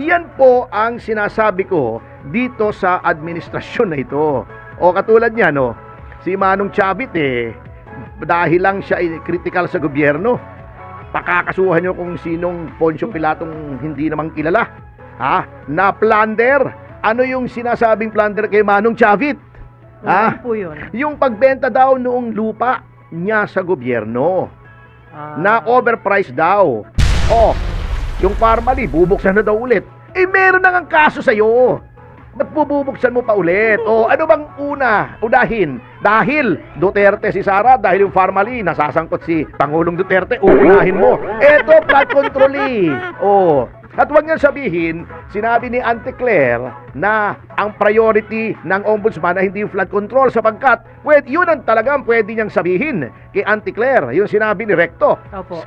Yan po ang sinasabi ko dito sa administrasyon na ito. O katulad niya, no, si Manong Chavit dahil lang siya critical sa gobyerno, pakakasuhan nyo kung sinong Poncio Pilatong hindi namang kilala. Na plunder. Ano yung sinasabing plunder kay Manong Chavit? Ano po yun? Yung pagbenta daw noong lupa niya sa gobyerno. Na overpriced daw. Yung Parmali, bubuksan na daw ulit. Meron na ngang kaso sa'yo. Ba't bubuksan mo pa ulit? Ano bang unahin? Dahil Duterte si Sara, dahil yung Parmali, nasasangkot si Pangulong Duterte, unahin mo. Eto, flood control At huwag niyang sabihin, sinabi ni Auntie Claire na ang priority ng ombudsman na hindi yung flood control sapagkat yun ang talagang pwede niyang sabihin kay Auntie Claire. Yung sinabi ni Recto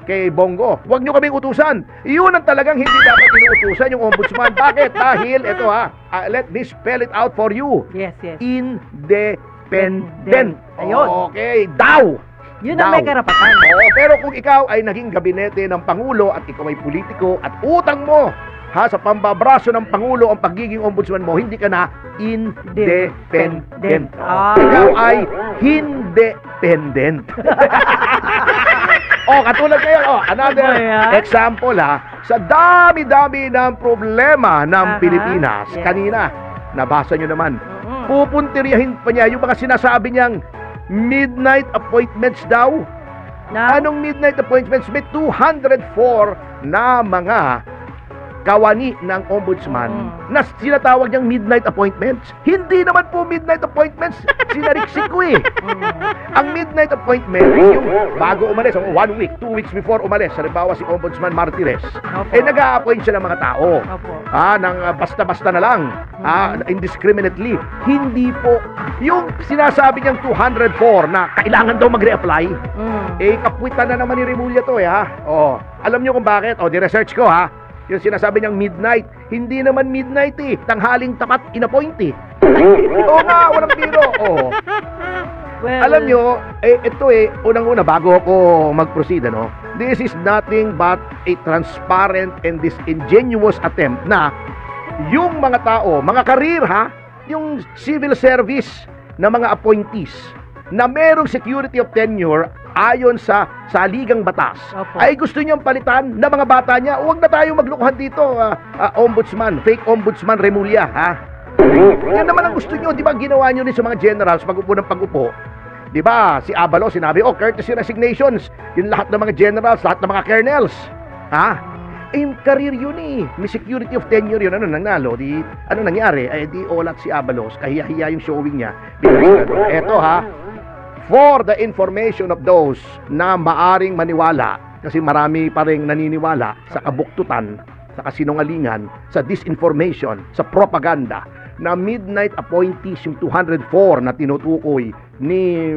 kay Bongo. Huwag niyo kaming utusan. Yun ang talagang hindi dapat inuutusan yung ombudsman. Bakit? Dahil, ito let me spell it out for you. Yes. Independent. Ayun. Okay, daw. Yun ang may karapatan. Pero kung ikaw ay naging gabinete ng Pangulo at ikaw ay politiko at utang mo sa pambabraso ng Pangulo ang pagiging ombudsman mo, hindi ka na independent. Ikaw ay independent. Katulad ngayon, another example sa dami-dami ng problema ng Pilipinas. Kanina, nabasa nyo naman, pupuntiryahin pa niya yung mga sinasabi niyang midnight appointments daw. Anong midnight appointments? May 204 na mga kawani ng ombudsman na sinatawag niyang midnight appointments. Hindi naman po midnight appointments. Sinariksik ko Ang midnight appointment yung bago umalis, 1 week, 2 weeks before umalis. Halimbawa si Ombudsman Martires, nag-a-appoint siya ng mga tao. Nang basta-basta na lang. Indiscriminately. Hindi po. Yung sinasabi niyang 204 na kailangan daw mag-reapply, kapwitan na naman ni Remulla to alam niyo kung bakit? Di-research ko yung sinasabi niyang midnight, hindi naman midnight tanghaling tapat in-appoint walang biro. Alam nyo, ito unang-una, bago ako mag-proceed, this is nothing but a transparent and disingenuous attempt na yung mga tao, mga karir yung civil service na mga appointees na merong security of tenure ayon sa saligang batas, ay gusto niyang palitan na mga bata niya. Huwag na tayong maglukuhan dito, ombudsman, fake ombudsman Remulla, Yan naman ang gusto niyo, di ba ginawa niyo rin sa mga generals pag-upo ng pag-upo? Di ba, si Abalos sinabi, courtesy resignations, yung lahat ng mga generals, lahat ng mga colonels, career yun may security of tenure yun. Ano nanalo? Ano nangyari? Di olat si Abalos, kahiya-hiya yung showing niya. Eto for the information of those na maaring maniwala, kasi marami pa rin naniniwala sa kabuktutan, sa kasinungalingan, sa disinformation, sa propaganda, na midnight appointees yung 204 na tinutukoy ni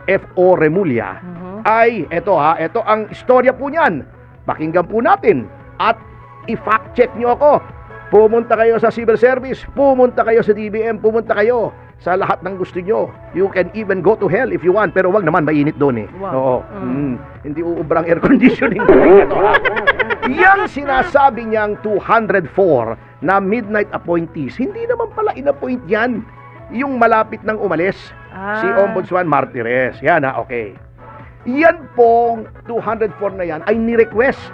F.O. Remulla, ay ito ang istorya po niyan. Pakinggan po natin at i-fact check nyo ako. Pumunta kayo sa civil service, pumunta kayo sa DBM, pumunta kayo sa lahat ng gusto nyo. You can even go to hell if you want, pero wag naman mainit doon hindi uubrang air conditioning. Yang sinasabi niyang 204 na midnight appointees, hindi naman pala in-appoint yan yung malapit nang umalis si Ombudsman Martires. Yan okay. Yan pong 204 na yan ay ni-request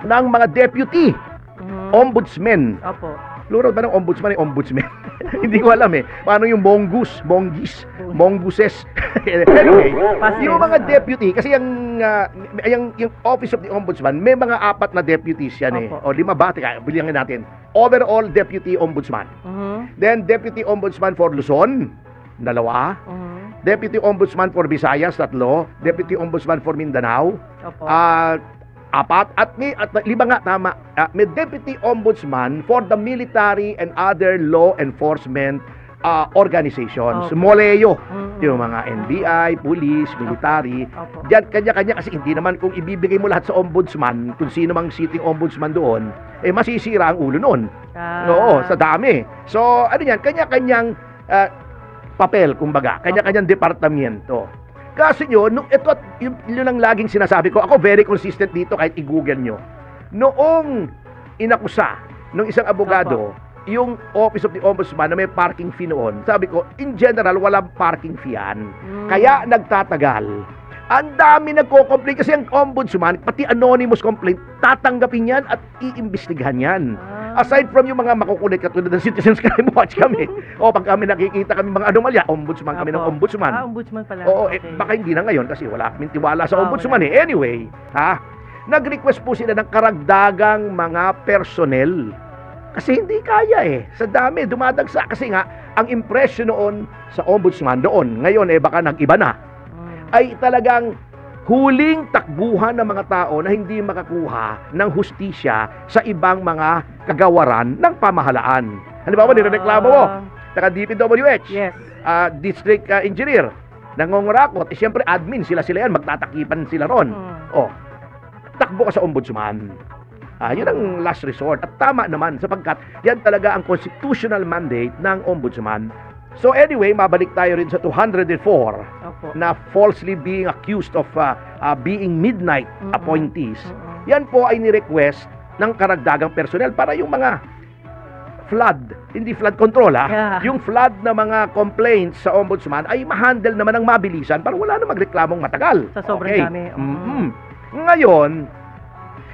ng mga deputy ombudsmen. Plural ba ng ombudsman? Ombudsman. Hindi ko alam Paano yung mongooses? Anyway, yung mga deputy, kasi yung Office of the Ombudsman, may mga 4 na deputies yan O 5 ba? Teka, bilangin natin. Overall Deputy Ombudsman. Then Deputy Ombudsman for Luzon, 2. Deputy Ombudsman for Visayas, 3. Deputy Ombudsman for Mindanao, 4. At 5 nga, tama. May Deputy Ombudsman for the military and other law enforcement organizations. Moleo. Yung mga NBI, police, military. Diyan, kanya-kanya, kasi hindi naman kung ibibigay mo lahat sa ombudsman, kung sino mang sitting ombudsman doon, masisira ang ulo noon. Sa dami. So, kanya-kanyang papel, kumbaga. Kanya-kanyang departamento. Kasi yun ang laging sinasabi ko. Ako very consistent dito kahit i-google nyo. Noong inakusa nung isang abogado, yung Office of the Ombudsman na may parking fee noon, sabi ko, in general, walang parking fee yan. Kaya nagtatagal. Ang dami nagko-complain kasi ang ombudsman, pati anonymous complaint, tatanggapin yan at iimbestigahan yan. Aside from yung mga makukulit katulad ng Citizens Crime Watch kami. O pag kami nakikita kami mga anomalya, ombudsman kami ng ombudsman. Ombudsman pala. Oo, baka hindi na ngayon kasi wala kaming tiwala sa ombudsman eh. Anyway, nag-request po sila ng karagdagang mga personnel. Kasi hindi kaya eh. Sa dami, dumadagsa. Kasi nga, ang impression noon sa ombudsman doon, ngayon baka nag-iba na, ay talagang huling takbuhan ng mga tao na hindi makakuha ng hustisya sa ibang mga kagawaran ng pamahalaan. Halimbawa, nireklamo mo, taga-DPWH, district engineer, nangongurakot, siyempre admin, sila yan, magtatakipan sila ron. Takbo ka sa ombudsman. Yun ang last resort. At tama naman sapagkat yan talaga ang constitutional mandate ng ombudsman. So anyway, mabalik tayo rin sa 204 na falsely being accused of being midnight appointees. Yan po ay ni-request ng karagdagang personnel para yung mga flood, hindi flood control yung flood na mga complaints sa ombudsman ay ma-handle naman ng mabilisan para wala na magreklamong matagal. Sa sobrang dami. Ngayon,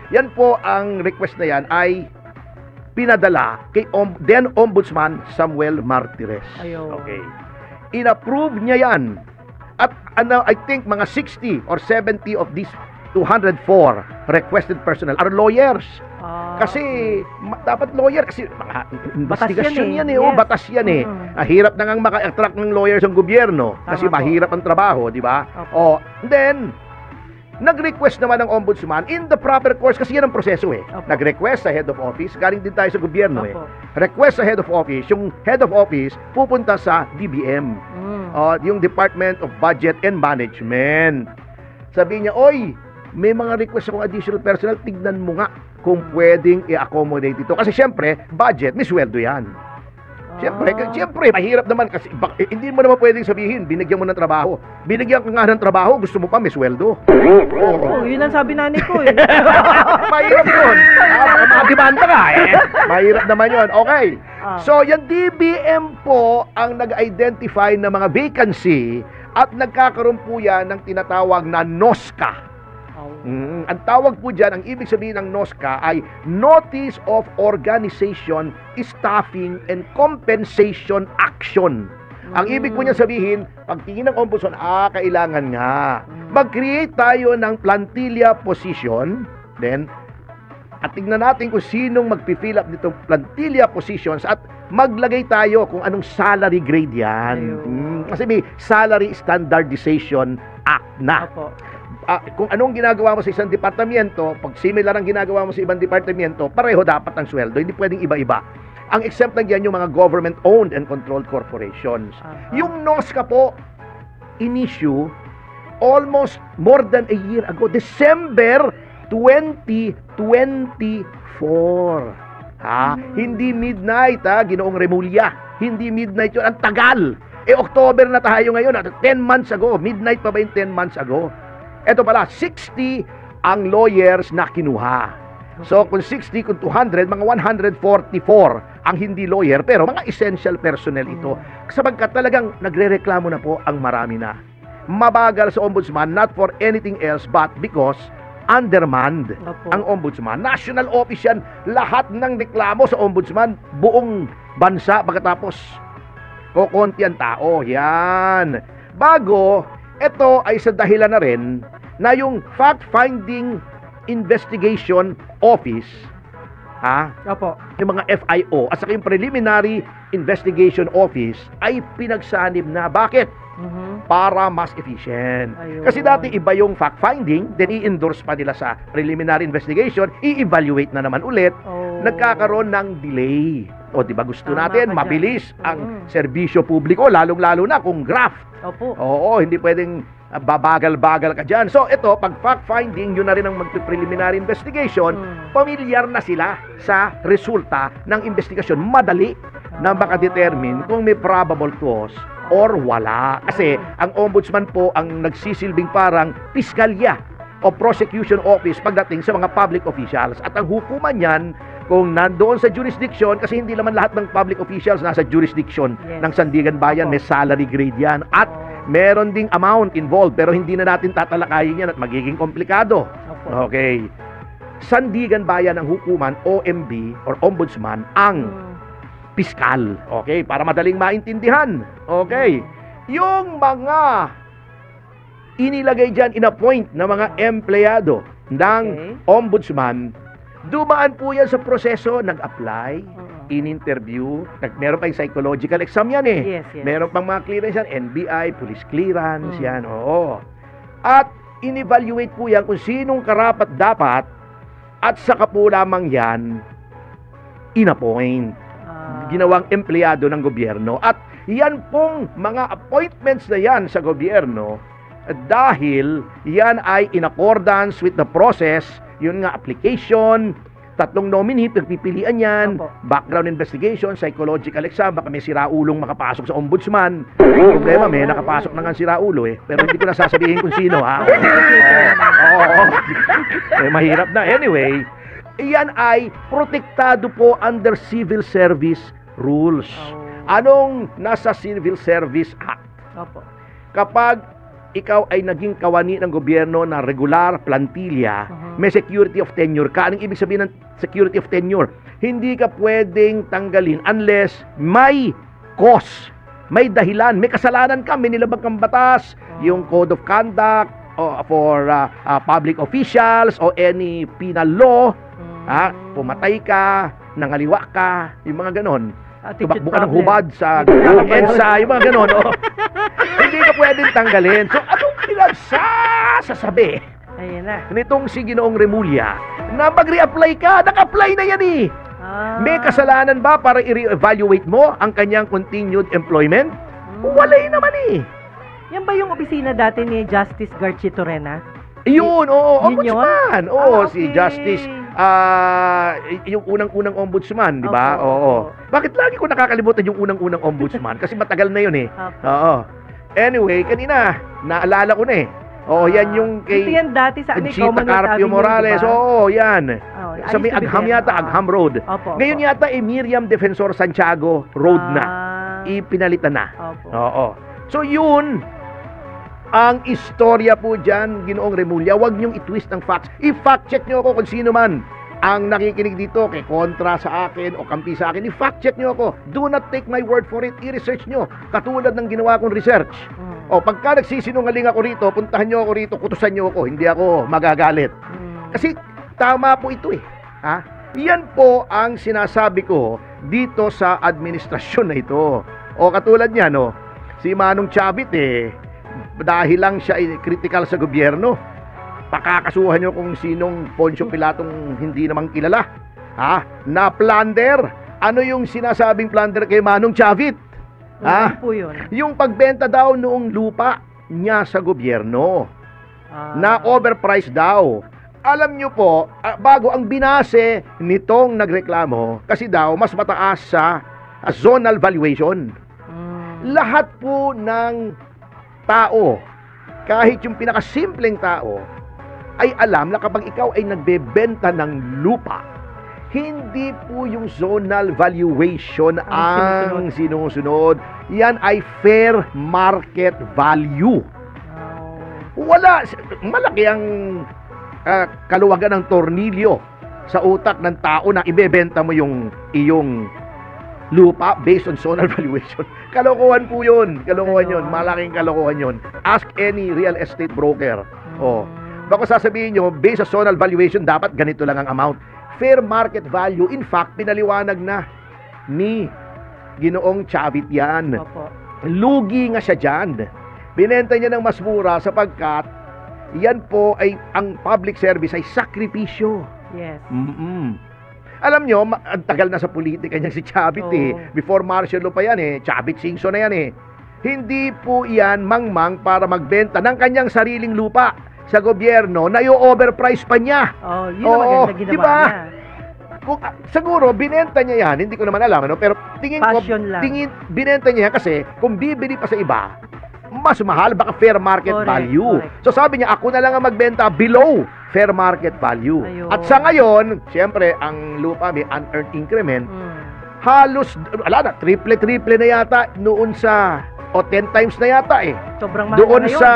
yan po ang request na yan ay pinadala kay then Ombudsman Samuel Martires. Okay. In-approve niya yan. At I think mga 60 or 70 of these 204 requested personnel are lawyers. Kasi dapat lawyer kasi mga investigasyon yan eh. Batas yan eh. Hirap na ngang maka-attract ng lawyers ang gobyerno kasi mahirap ang trabaho, di ba? Then nag-request naman ng ombudsman in the proper course kasi yan ang proseso eh. Nag-request sa head of office, galing din tayo sa gobyerno eh. Request sa head of office, yung head of office pupunta sa DBM, yung Department of Budget and Management. Sabi niya, oy, may mga request akong additional personnel, tignan mo nga kung pwedeng i-accommodate ito. Kasi syempre, budget, may sweldo yan. Siyempre, mahirap naman kasi hindi mo naman pwedeng sabihin, binigyan mo ng trabaho. Binigyan ka nga ng trabaho, gusto mo pa may sweldo. Yun ang sabi nanay ko eh. Mahirap yun. Makadimanda ka eh. Mahirap naman yun. Okay. So, yung DBM po ang nag-identify ng mga vacancy at nagkakaroon po yan ng tinatawag na NOSCA. Ang tawag po dyan, ang ibig sabihin ng NOSCA ay Notice of Organization, Staffing, and Compensation Action. Ang ibig po niya sabihin, pagtingin ng ombudsman, kailangan nga. Mag-create tayo ng plantilla position, then, at tingnan natin kung sinong mag-fill up nitong plantilla positions at maglagay tayo kung anong salary grade yan. Kasi may Salary Standardization Act na. Kung anong ginagawa mo sa isang departamento, pag similar ang ginagawa mo sa ibang departamento, pareho dapat ang sweldo. Hindi pwedeng iba-iba. Ang exempt lang yan yung mga government-owned and controlled corporations. Yung NOSCA po, in-issue almost more than a year ago, December 2024. Hindi midnight, Ginoong Remulla. Hindi midnight yun. Ang tagal. October na tayo ngayon. 10 months ago. Midnight pa ba yung 10 months ago? Ito pala, 60 ang lawyers na kinuha. So, kung 60, kung 200, mga 144 ang hindi lawyer, pero mga essential personnel ito. Sapagkat talagang nagre-reklamo na po ang marami na. Mabagal sa ombudsman, not for anything else, but because undermanned ang ombudsman. National office yan, lahat ng reklamo sa ombudsman, buong bansa, pagkatapos, konti ang tao. Yan. Bago, ito ay sa dahilan na rin na yung Fact-Finding Investigation Office, yung mga FIO, at saka yung Preliminary Investigation Office ay pinagsanib na. Bakit? Para mas efficient. Kasi dati iba yung fact-finding, then i-endorse pa nila sa preliminary investigation, i-evaluate na naman ulit, nagkakaroon ng delay. O di ba gusto natin mabilis ang serbisyo publiko, lalong-lalo na kung graft. Oo, hindi pwedeng babagal-bagal ka dyan. So ito, pag fact-finding, yun na rin ang mag-preliminary investigation, pamilyar na sila sa resulta ng investigasyon. Madali na makadetermine kung may probable cause or wala. Kasi ang ombudsman po ang nagsisilbing parang piskalya o prosecution office pagdating sa mga public officials. At ang hukuman yan kung nandoon sa jurisdiction, kasi hindi naman lahat ng public officials nasa jurisdiction ng Sandigan Bayan, may salary grade yan. At meron ding amount involved, pero hindi na natin tatalakayin yan at magiging komplikado. Okay. Sandigan Bayan ng hukuman, OMB or Ombudsman, ang piskal. Okay, para madaling maintindihan. Okay. Yung mga inilagay dyan, inappoint na mga empleyado ng Ombudsman, dumaan po yan sa proseso, nag-apply, in-interview, meron pa yung psychological exam yan eh. Yes. Meron pang mga clearance yan, NBI, police clearance, yan, oo. At in-evaluate po yan kung sinong karapat-dapat at saka po lamang yan in-appoint. Ginawang empleyado ng gobyerno. At yan pong mga appointments na yan sa gobyerno, dahil yan ay in accordance with the process, yun nga, application, 3 nominee, pagpipilian yan, background investigation, psychological exam, baka may siraulong makapasok sa ombudsman. Yung problema, may nakapasok na nga siraulo eh. Pero hindi ko nasasabihin kung sino, ha? Mahirap na. Anyway, yan ay protektado po under Civil Service Rules. Anong nasa Civil Service Act? Kapag ikaw ay naging kawani ng gobyerno na regular plantilla, may security of tenure ka. Anong ibig sabihin ng security of tenure? Hindi ka pwedeng tanggalin unless may cause, may dahilan, may kasalanan ka, may nilabag kang batas, yung code of conduct for public officials o any penal law, pumatay ka, nangaliwa ka, yung mga ganon. Tumakbo ka ng hubad sa EDSA, yung mga ganon. Hindi ka pwedeng tanggalin. So, anong pinagsasabi? Ayan na. Nitong si Ginoong Remulla, na mag-reapply ka, naka-apply na yan eh. May kasalanan ba para i-re-evaluate mo ang kanyang continued employment? Walay naman eh. Yan ba yung opisina dati ni Justice Garchitorena? Yun, ombudsman. Si Okay. Justice, yung unang-unang ombudsman, di ba? Oo. Bakit lagi ko nakakalimutan yung unang-unang ombudsman? Kasi matagal na yun eh. Oo. Anyway, kanina, naalala ko na eh. Yan yung kay Ito yan dati sa Conchita Carpio Morales. Yan. Sa may Agham yata, Agham Road. Ngayon yata Miriam Defensor Santiago Road na. Ipinalitan na. So yun, ang istorya po dyan, Ginoong Remulla. Huwag niyong i-twist ang facts. I-fact check niyo ako kung sino man ang nakikinig dito, kay kontra sa akin o kampi sa akin. I-fact check niyo ako. Do not take my word for it. I-research niyo. Katulad ng ginawa kong research. Pagka nagsisinungaling ako rito, puntahan niyo ako rito, kutusan niyo ako. Hindi ako magagalit. Kasi tama po ito eh. Yan po ang sinasabi ko dito sa administrasyon na ito. Katulad niya, si Manong Chavit dahil lang siya ay critical sa gobyerno, pakakasuhan nyo kung sinong Poncio Pilatong hindi namang kilala. Na plunder. Ano yung sinasabing plunder kay Manong Chavit? Po yun. Yung pagbenta daw noong lupa niya sa gobyerno. Na overpriced daw. Alam nyo po, bago ang binase nitong nagreklamo, kasi daw mas mataas sa zonal valuation. Lahat po ng tao, kahit yung pinakasimpleng tao, ay alam na kapag ikaw ay nagbebenta ng lupa, hindi po yung zonal valuation ang sinusunod. Yan ay fair market value. Wala, malaki ang kaluwagan ng tornilyo sa utak ng tao na ibebenta mo yung iyong lupa based on zonal valuation. Kalokohan po yun. Kalokohan yun. Malaking kalokohan yun. Ask any real estate broker. Baka sasabihin nyo, based on zonal valuation, dapat ganito lang ang amount. Fair market value, in fact, pinaliwanag na ni Ginoong Chavit yan. Lugi nga siya dyan. Binenta niya ng mas mura sapagkat yan po ay, ang public service ay sakripisyo. Yes. Alam nyo, ang tagal na sa politika niya si Chavit Before martial law pa yan Chavit Singson na yan Hindi po yan mangmang para magbenta ng kanyang sariling lupa sa gobyerno na i-overprice pa niya. Yun ang maganda ginawa niya. Kung, siguro, binenta niya yan, hindi ko naman alam, pero tingin ko, binenta niya yan kasi kung bibili pa sa iba, mas mahal, baka fair market value. So sabi niya, ako na lang ang magbenta below fair market value. Ayun. At sa ngayon, siyempre, ang lupa may unearned increment, halos, wala na, triple na yata noon sa, o 10 times na yata eh. Sobrang mahal Doon na ngayon. sa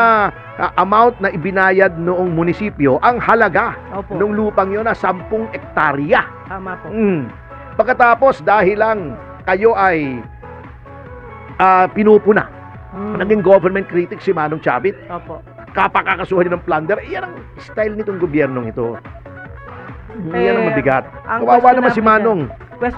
amount na ibinayad noong munisipyo, ang halaga Opo. ng lupang yun na 10 hektarya. Tama po. Pagkatapos, dahil lang kayo ay pinupuna, naging government critic si Manong Chavit, Opo. kapakakasuhan ng plunder, yan ang style nitong gobyernong ito. Yan ang Eh, mabigat. ang Kawawa question naman si namin Manong. Question